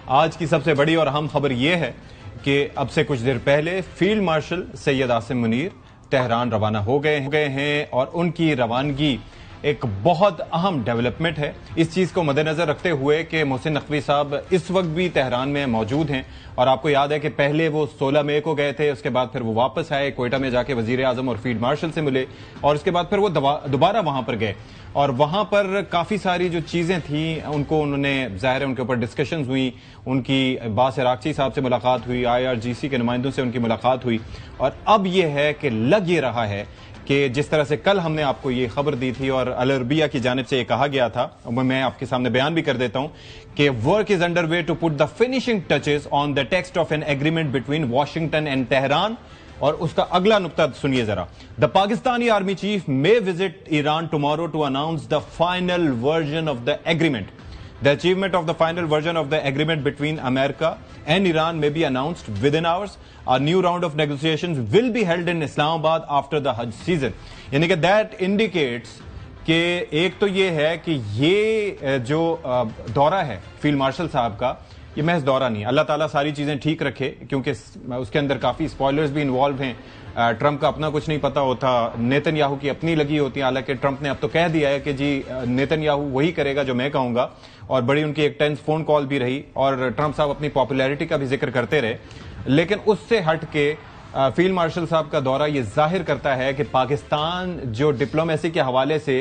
आज की सबसे बड़ी और अहम खबर यह है कि अब से कुछ देर पहले field marshal Syed Asim Munir Tehran रवाना हो गए हैं और उनकी रवानगी एक बहुत अहम डेवलपमेंट है। इस चीज को मद्देनजर रखते हुए कि मोहसिन नकवी साहब इस वक्त भी तेहरान में मौजूद हैं और आपको याद है कि पहले वो 16 मई को गए थे, उसके बाद फिर वो वापस आए, कोयटा में जाके वजीर आजम और फील्ड मार्शल से मिले और उसके बाद फिर वो दोबारा वहां पर गए और वहां पर काफी सारी जो चीजें थी उन्होंने जाहिर है उनके ऊपर डिस्कशन हुई, उनकी बास इराकची साहब से मुलाकात हुई, IRGC के नुमाइंदों से उनकी मुलाकात हुई और अब यह है कि लग ये रहा है कि जिस तरह से कल हमने आपको ये खबर दी थी और अल अरबिया की जानिब से ये कहा गया था, मैं आपके सामने बयान भी कर देता हूं कि work is under way to put the finishing touches on the text of an agreement between Washington and Tehran. और उसका अगला नुक्ता सुनिए जरा। The Pakistani army chief may visit Iran tomorrow to announce the final version of the agreement. The achievement of the final version of the agreement between America and Iran may be announced within hours. A new round of negotiations will be held in Islamabad after the Hajj season. यानी कि that indicates कि एक तो ये है कि ये जो दौरा है फील्ड मार्शल साहब का, ये महज दौरा नहीं, अल्लाह ताला सारी चीजें ठीक रखे क्योंकि उसके अंदर काफी स्पॉयलर्स भी इन्वॉल्व हैं। ट्रंप का अपना कुछ नहीं पता होता, नेतन्याहू की अपनी लगी होती है। हालांकि ट्रंप ने अब तो कह दिया है कि जी नेतन्याहू वही करेगा जो मैं कहूंगा और बड़ी उनकी एक टेंस फोन कॉल भी रही और ट्रंप साहब अपनी पॉपुलैरिटी का भी जिक्र करते रहे। लेकिन उससे हट के फील्ड मार्शल साहब का दौरा ये जाहिर करता है कि पाकिस्तान जो डिप्लोमेसी के हवाले से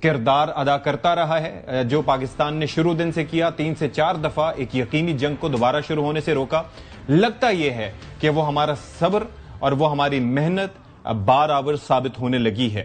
किरदार अदा करता रहा है, जो पाकिस्तान ने शुरू दिन से किया, 3 से 4 दफा एक यकीनी जंग को दोबारा शुरू होने से रोका, लगता यह है कि वो हमारा सब्र और वो हमारी मेहनत बार साबित होने लगी है।